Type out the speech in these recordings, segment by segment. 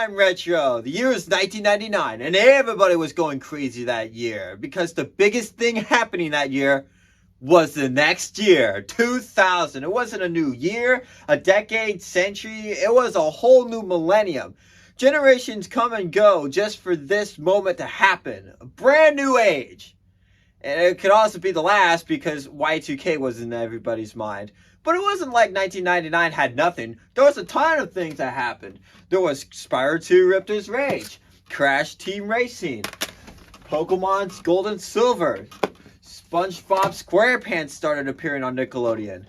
time retro. The year was 1999 and everybody was going crazy that year because the biggest thing happening that year was the next year, 2000. It wasn't a new year, a decade, century. It was a whole new millennium. Generations come and go just for this moment to happen. A brand new age. And it could also be the last because Y2K was in everybody's mind. But it wasn't like 1999 had nothing. There was a ton of things that happened. There was Spyro 2 Riptor's Rage, Crash Team Racing, Pokemon's Gold and Silver, SpongeBob SquarePants started appearing on Nickelodeon.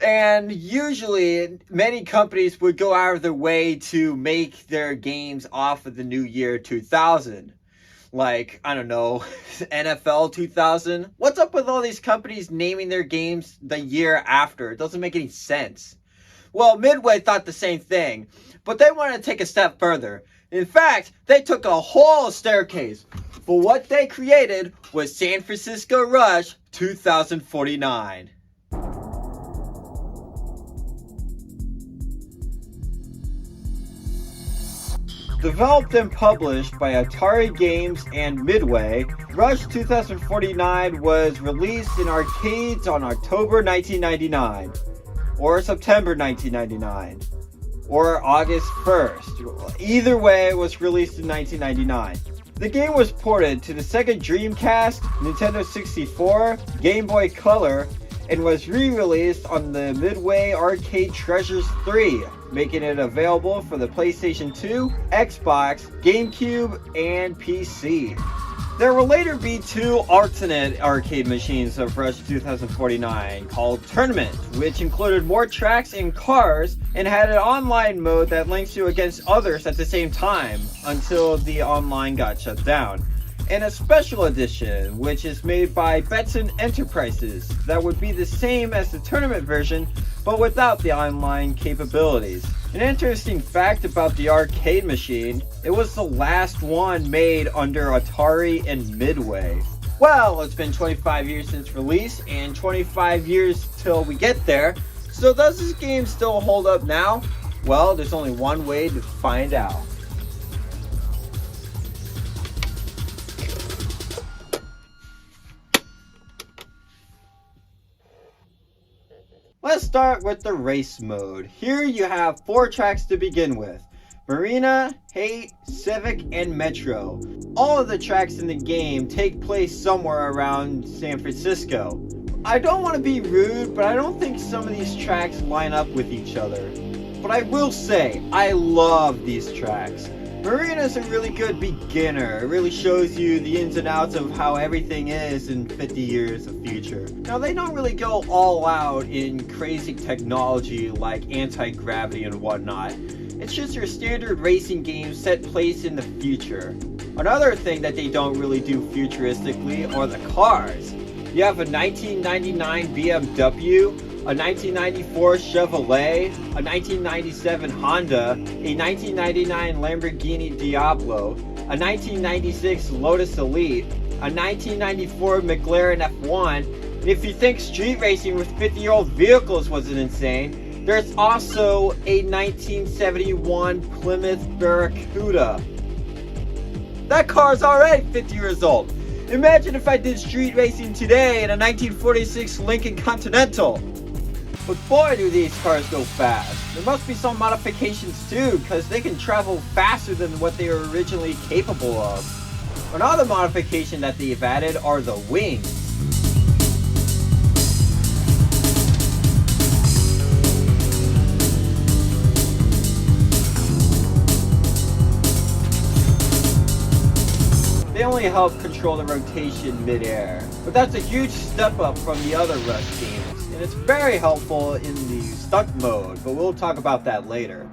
And usually, many companies would go out of their way to make their games off of the new year 2000. Like, I don't know, NFL 2000. What's up with all these companies naming their games the year after? It doesn't make any sense. Well, Midway thought the same thing, but they wanted to take a step further. In fact, they took a whole staircase. But what they created was San Fransisco Rush 2049. Developed and published by Atari Games and Midway, Rush 2049 was released in arcades on October 1999, or September 1999, or August 1st. Either way, it was released in 1999. The game was ported to the Sega Dreamcast, Nintendo 64, Game Boy Color, and was re-released on the Midway Arcade Treasures 3, making it available for the PlayStation 2, Xbox, GameCube, and PC. There will later be two alternate arcade machines of Rush 2049 called Tournament, which included more tracks and cars and had an online mode that links you against others at the same time until the online got shut down. And a special edition, which is made by Betson Enterprises, that would be the same as the tournament version, but without the online capabilities. An interesting fact about the arcade machine, it was the last one made under Atari and Midway. Well, it's been 25 years since release, and 25 years till we get there, so does this game still hold up now? Well, there's only one way to find out. Let's start with the race mode. Here you have 4 tracks to begin with: Marina, Hate, Civic, and Metro. All of the tracks in the game take place somewhere around San Francisco. I don't want to be rude, but I don't think some of these tracks line up with each other. But I will say, I love these tracks. Marina's a really good beginner. It really shows you the ins and outs of how everything is in 50 years of future. Now, they don't really go all out in crazy technology like anti-gravity and whatnot. It's just your standard racing game set place in the future. Another thing that they don't really do futuristically are the cars. You have a 1999 BMW, a 1994 Chevrolet, a 1997 Honda, a 1999 Lamborghini Diablo, a 1996 Lotus Elite, a 1994 McLaren F1, and if you think street racing with 50-year-old vehicles wasn't insane, there's also a 1971 Plymouth Barracuda. That car's already 50 years old. Imagine if I did street racing today in a 1946 Lincoln Continental. But boy, do these cars go fast. There must be some modifications too, because they can travel faster than what they were originally capable of. Another modification that they've added are the wings. They only help control the rotation mid-air, but that's a huge step up from the other Rush games. And it's very helpful in the stunt mode, but we'll talk about that later.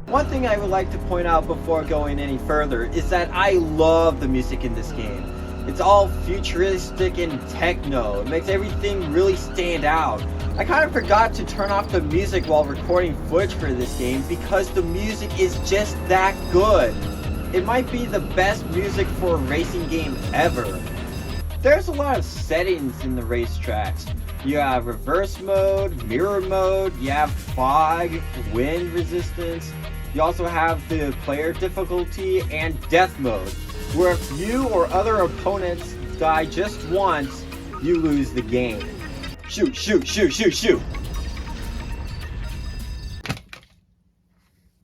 One thing I would like to point out before going any further is that I love the music in this game. It's all futuristic and techno. It makes everything really stand out. I kind of forgot to turn off the music while recording footage for this game because the music is just that good. It might be the best music for a racing game ever. There's a lot of settings in the racetracks. You have reverse mode, mirror mode, you have fog, wind resistance, You also have the player difficulty and death mode, where if you or other opponents die just once, you lose the game. Shoot, shoot, shoot, shoot, shoot!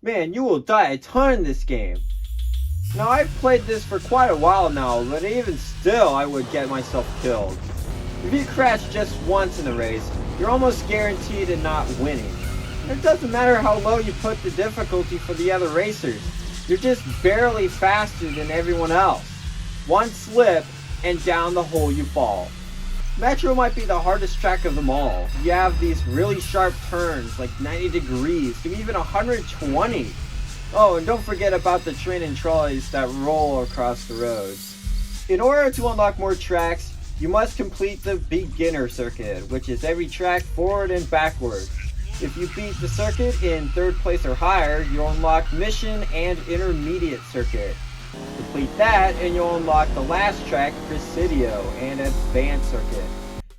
Man, you will die a ton in this game. Now, I've played this for quite a while now, but even still, I would get myself killed. If you crash just once in a race, you're almost guaranteed in not winning. It doesn't matter how low you put the difficulty for the other racers. You're just barely faster than everyone else. One slip, and down the hole you fall. Metro might be the hardest track of them all. You have these really sharp turns, like 90 degrees, to even 120. Oh, and don't forget about the train and trolleys that roll across the roads. In order to unlock more tracks, you must complete the beginner circuit, which is every track forward and backward. If you beat the circuit in 3rd place or higher, you'll unlock mission and intermediate circuit. Complete that and you'll unlock the last track, Presidio, and advanced circuit.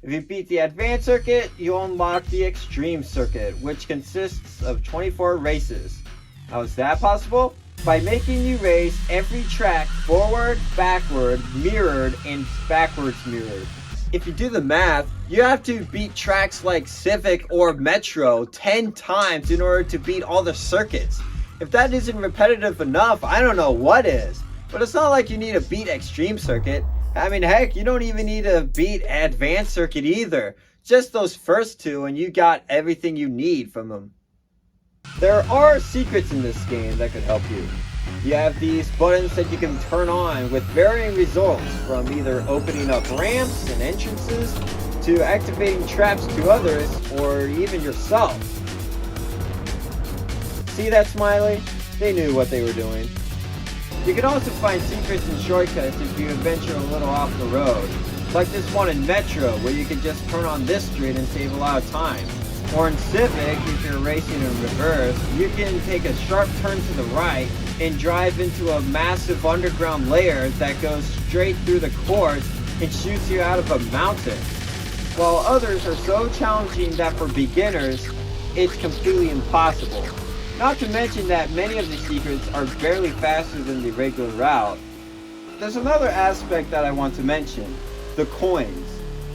If you beat the advanced circuit, you'll unlock the extreme circuit, which consists of 24 races. How is that possible? By making you race every track forward, backward, mirrored, and backwards mirrored. If you do the math, you have to beat tracks like Civic or Metro 10 times in order to beat all the circuits. If that isn't repetitive enough, I don't know what is. But it's not like you need to beat Extreme Circuit. I mean, heck, you don't even need to beat Advanced Circuit either. Just those first two and you got everything you need from them. There are secrets in this game that could help you. You have these buttons that you can turn on with varying results, from either opening up ramps and entrances to activating traps to others or even yourself. See that smiley? They knew what they were doing. You can also find secrets and shortcuts if you venture a little off the road. Like this one in Metro, where you can just turn on this street and save a lot of time. Or in Civic, if you're racing in reverse, you can take a sharp turn to the right and drive into a massive underground layer that goes straight through the course and shoots you out of a mountain. While others are so challenging that for beginners, it's completely impossible. Not to mention that many of the secrets are barely faster than the regular route. There's another aspect that I want to mention, the coins.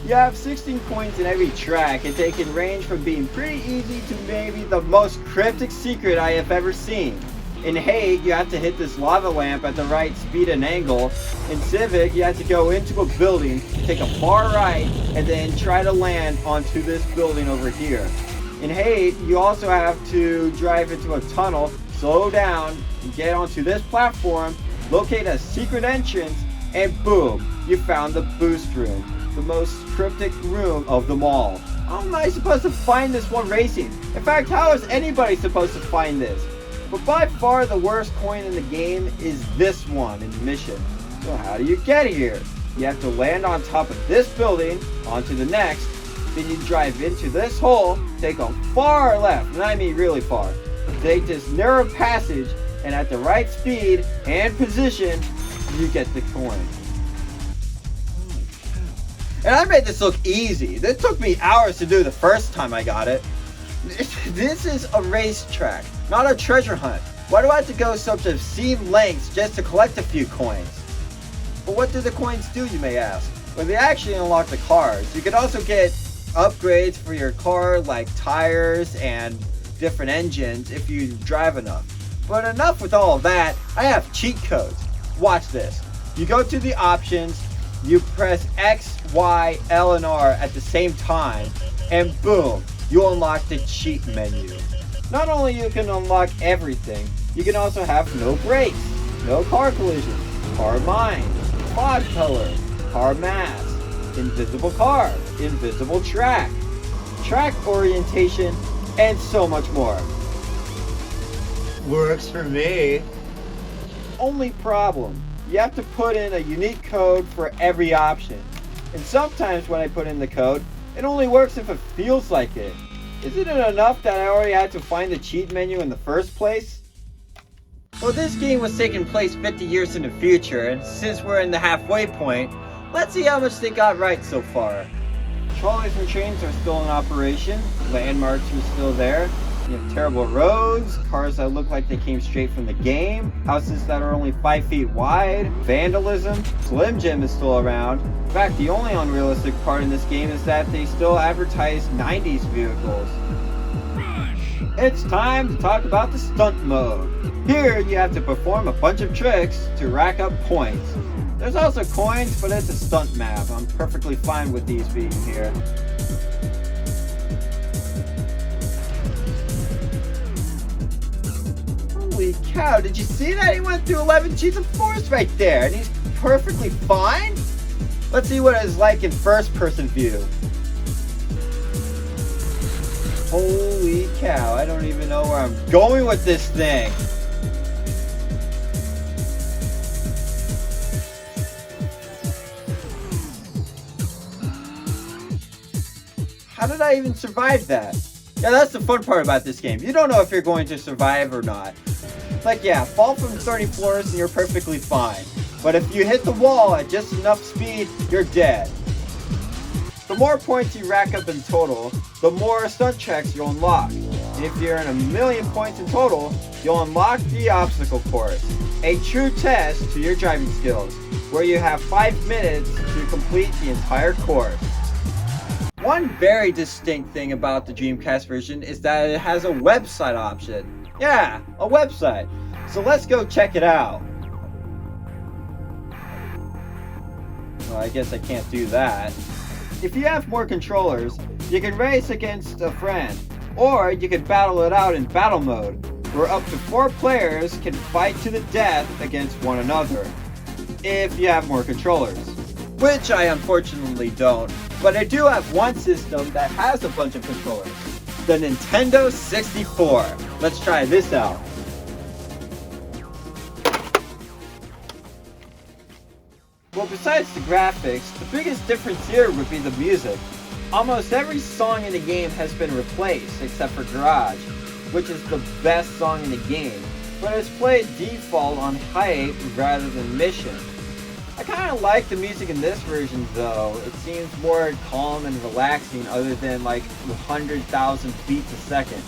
You have 16 coins in every track, and they can range from being pretty easy to maybe the most cryptic secret I have ever seen. In Hate, you have to hit this lava lamp at the right speed and angle. In Civic, you have to go into a building, take a far right, and then try to land onto this building over here. In Hate, you also have to drive into a tunnel, slow down, and get onto this platform, locate a secret entrance, and boom, you found the boost room, the most cryptic room of them all. How am I supposed to find this while racing? In fact, how is anybody supposed to find this? But by far the worst coin in the game is this one in the mission. So how do you get here? You have to land on top of this building, onto the next, then you drive into this hole, take a far left, and I mean really far. Take this narrow passage, and at the right speed and position, you get the coin. And I made this look easy. This took me hours to do the first time I got it. This is a racetrack, not a treasure hunt. Why do I have to go such obscene lengths just to collect a few coins? But what do the coins do, you may ask? Well, they actually unlock the cars. You can also get upgrades for your car, like tires and different engines if you drive enough. But enough with all of that, I have cheat codes. Watch this. You go to the options, you press X, Y, L, and R at the same time, and boom, you unlock the cheat menu. Not only you can unlock everything, you can also have no brakes, no car collision, car mine, mod color, car mask, invisible car, invisible track, track orientation, and so much more. Works for me. Only problem, you have to put in a unique code for every option. And sometimes when I put in the code, it only works if it feels like it. Isn't it enough that I already had to find the cheat menu in the first place? Well, this game was taking place 50 years in the future, and since we're in the halfway point, let's see how much they got right so far. Trolleys and trains are still in operation, landmarks are still there, You have terrible roads, cars that look like they came straight from the game, houses that are only 5 feet wide, vandalism, Slim Jim is still around. In fact, the only unrealistic part in this game is that they still advertise 90s vehicles. It's time to talk about the stunt mode. Here you have to perform a bunch of tricks to rack up points. There's also coins, but it's a stunt map. I'm perfectly fine with these being here. Holy cow, did you see that? He went through 11 G's of force right there, and he's perfectly fine? Let's see what it's like in first-person view. Holy cow, I don't even know where I'm going with this thing. How did I even survive that? Yeah, that's the fun part about this game. You don't know if you're going to survive or not. Like, yeah, fall from 30 floors and you're perfectly fine. But if you hit the wall at just enough speed, you're dead. The more points you rack up in total, the more stunt tracks you'll unlock. And if you're in 1,000,000 points in total, you'll unlock the obstacle course, a true test to your driving skills, where you have 5 minutes to complete the entire course. One very distinct thing about the Dreamcast version is that it has a website option. Yeah, a website. So let's go check it out. Well, I guess I can't do that. If you have more controllers, you can race against a friend, or you can battle it out in battle mode, where up to 4 players can fight to the death against one another, if you have more controllers. Which I unfortunately don't, but I do have one system that has a bunch of controllers, the Nintendo 64. Let's try this out. Well, besides the graphics, the biggest difference here would be the music. Almost every song in the game has been replaced, except for Garage, which is the best song in the game, but it's played default on hype rather than mission. I kind of like the music in this version though. It seems more calm and relaxing other than like 100,000 beats a second.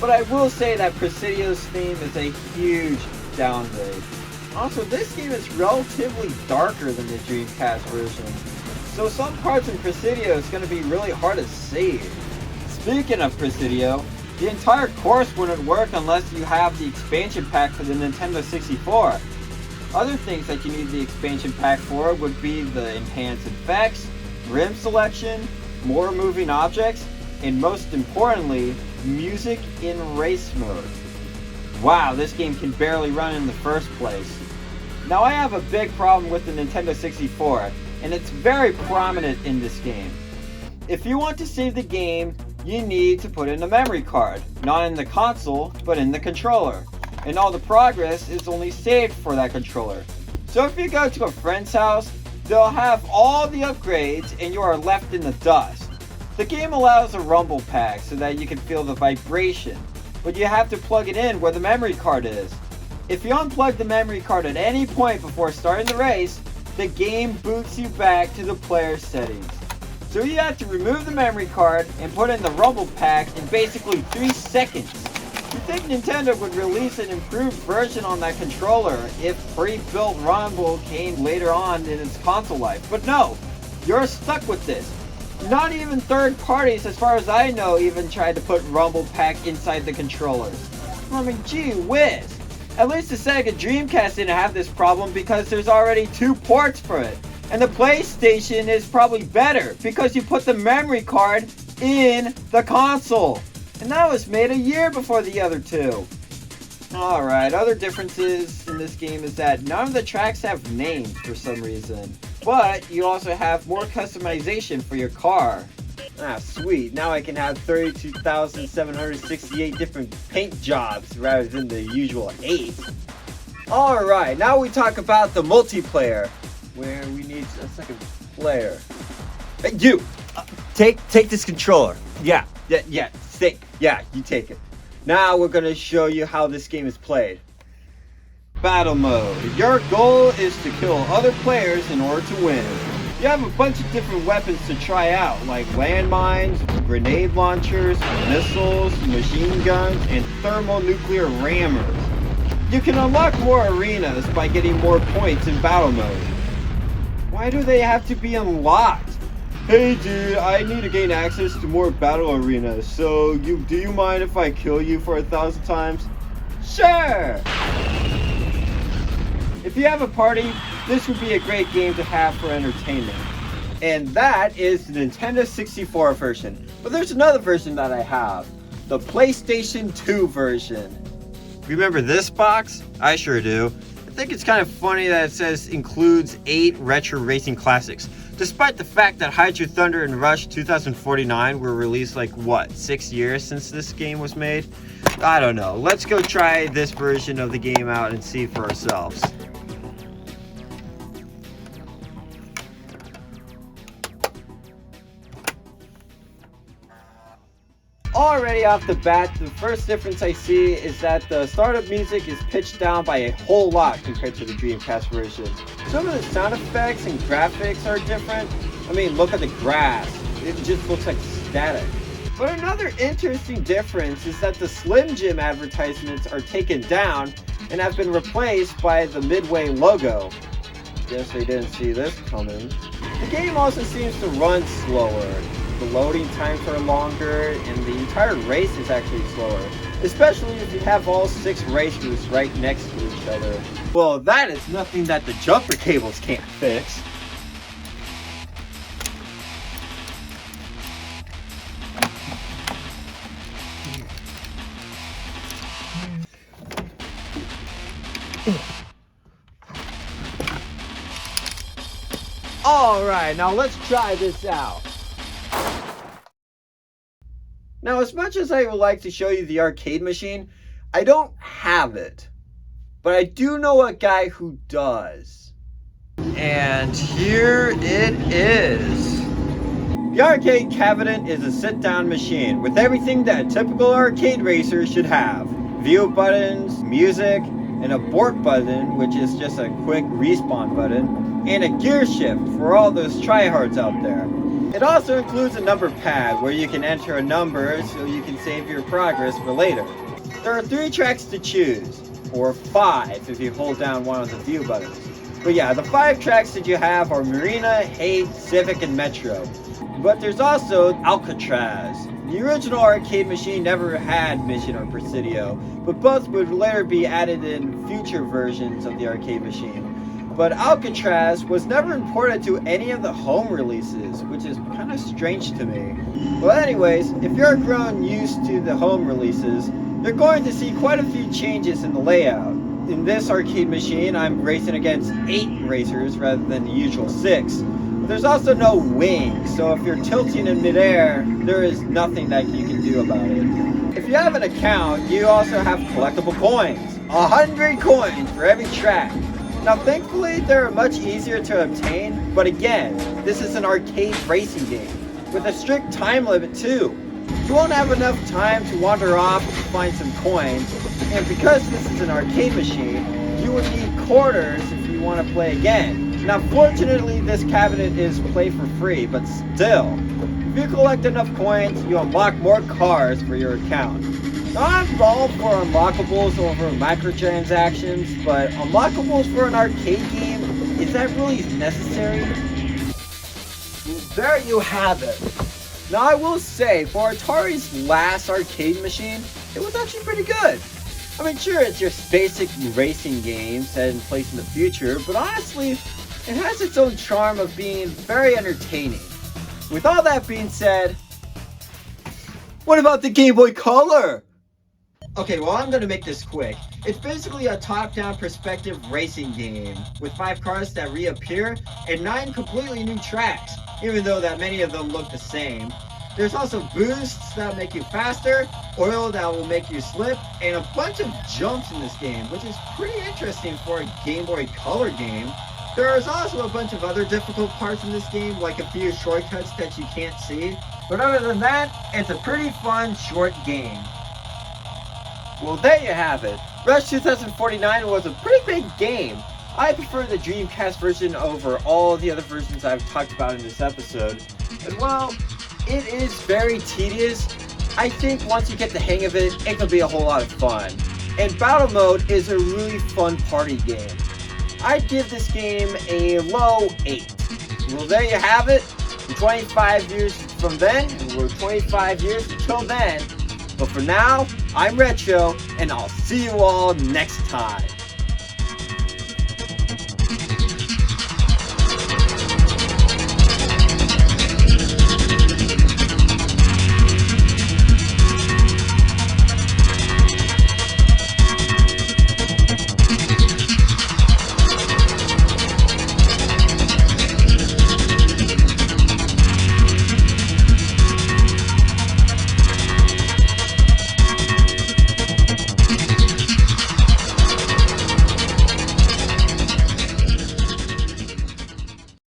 But I will say that Presidio's theme is a huge downgrade. Also, this game is relatively darker than the Dreamcast version, so some parts in Presidio is going to be really hard to save. Speaking of Presidio, the entire course wouldn't work unless you have the expansion pack for the Nintendo 64. Other things that you need the expansion pack for would be the enhanced effects, rim selection, more moving objects, and most importantly, music in race mode. Wow, this game can barely run in the first place. Now I have a big problem with the Nintendo 64, and it's very prominent in this game. If you want to save the game, you need to put in a memory card, not in the console, but in the controller. And all the progress is only saved for that controller. So if you go to a friend's house, they'll have all the upgrades and you are left in the dust. The game allows a rumble pack so that you can feel the vibration, but you have to plug it in where the memory card is. If you unplug the memory card at any point before starting the race, the game boots you back to the player settings. So you have to remove the memory card and put in the rumble pack in basically 3 seconds. You'd think Nintendo would release an improved version on that controller if pre-built Rumble came later on in its console life, but no, you're stuck with this. Not even third parties, as far as I know, even tried to put Rumble Pack inside the controllers. I mean, gee whiz. At least the Sega Dreamcast didn't have this problem because there's already 2 ports for it. And the PlayStation is probably better because you put the memory card in the console. And that was made a year before the other 2. Alright, other differences in this game is that none of the tracks have names for some reason. But you also have more customization for your car. Ah, sweet. Now I can have 32,768 different paint jobs rather than the usual 8. Alright, now we talk about the multiplayer, where we need a second player. Hey, you! Take this controller. Yeah, stay. Yeah, you take it. Now we're gonna show you how this game is played. Battle mode. Your goal is to kill other players in order to win. You have a bunch of different weapons to try out, like landmines, grenade launchers, missiles, machine guns, and thermonuclear rammers. You can unlock more arenas by getting more points in battle mode. Why do they have to be unlocked? Hey dude, I need to gain access to more battle arenas, so do you mind if I kill you for 1,000 times? Sure! If you have a party, this would be a great game to have for entertainment. And that is the Nintendo 64 version. But there's another version that I have. The PlayStation 2 version. Remember this box? I sure do. I think it's kind of funny that it says includes 8 retro racing classics. Despite the fact that Hydro Thunder and Rush 2049 were released like, what, 6 years since this game was made? I don't know. Let's go try this version of the game out and see for ourselves. Already off the bat, the first difference I see is that the startup music is pitched down by a whole lot compared to the Dreamcast version. Some of the sound effects and graphics are different. I mean, look at the grass. It just looks like static. But another interesting difference is that the Slim Jim advertisements are taken down and have been replaced by the Midway logo. Guess they didn't see this coming. The game also seems to run slower. The loading times are longer, and the entire race is actually slower, especially if you have all 6 racers right next to each other. Well, that is nothing that the jumper cables can't fix. Alright, now let's try this out. Now, as much as I would like to show you the arcade machine, I don't have it. But I do know a guy who does. And here it is. The arcade cabinet is a sit-down machine with everything that a typical arcade racer should have. View buttons, music, an abort button, which is just a quick respawn button, and a gear shift for all those tryhards out there. It also includes a number pad where you can enter a number so you can save your progress for later. There are 3 tracks to choose, or 5 if you hold down one of the view buttons. But yeah, the 5 tracks that you have are Marina, Hate, Civic, and Metro. But there's also Alcatraz. The original arcade machine never had Mission or Presidio, but both would later be added in future versions of the arcade machine. But Alcatraz was never imported to any of the home releases, which is kind of strange to me. Well anyways, if you're grown used to the home releases, you're going to see quite a few changes in the layout. In this arcade machine, I'm racing against 8 racers rather than the usual 6. But there's also no wing, so if you're tilting in midair, there is nothing that you can do about it. If you have an account, you also have collectible coins. 100 coins for every track. Now thankfully they're much easier to obtain, but again, this is an arcade racing game, with a strict time limit too. You won't have enough time to wander off to find some coins, and because this is an arcade machine, you would need quarters if you want to play again. Now fortunately this cabinet is play for free, but still, if you collect enough coins, you unlock more cars for your account. Now, I'm all for unlockables over microtransactions, but unlockables for an arcade game, is that really necessary? There you have it. Now I will say, for Atari's last arcade machine, it was actually pretty good. I mean sure, it's your basic racing game set in place in the future, but honestly, it has its own charm of being very entertaining. With all that being said, what about the Game Boy Color? Okay, well I'm gonna make this quick. It's basically a top-down perspective racing game with 5 cars that reappear and 9 completely new tracks, even though that many of them look the same. There's also boosts that make you faster, oil that will make you slip, and a bunch of jumps in this game, which is pretty interesting for a Game Boy Color game. There is also a bunch of other difficult parts in this game, like a few shortcuts that you can't see. But other than that, it's a pretty fun, short game. Well, there you have it. Rush 2049 was a pretty big game. I prefer the Dreamcast version over all the other versions I've talked about in this episode. And well, it is very tedious. I think once you get the hang of it, it can be a whole lot of fun. And Battle Mode is a really fun party game. I'd give this game a low 8. Well, there you have it. 25 years from then, and we're 25 years until then. But for now, I'm Retro, and I'll see you all next time.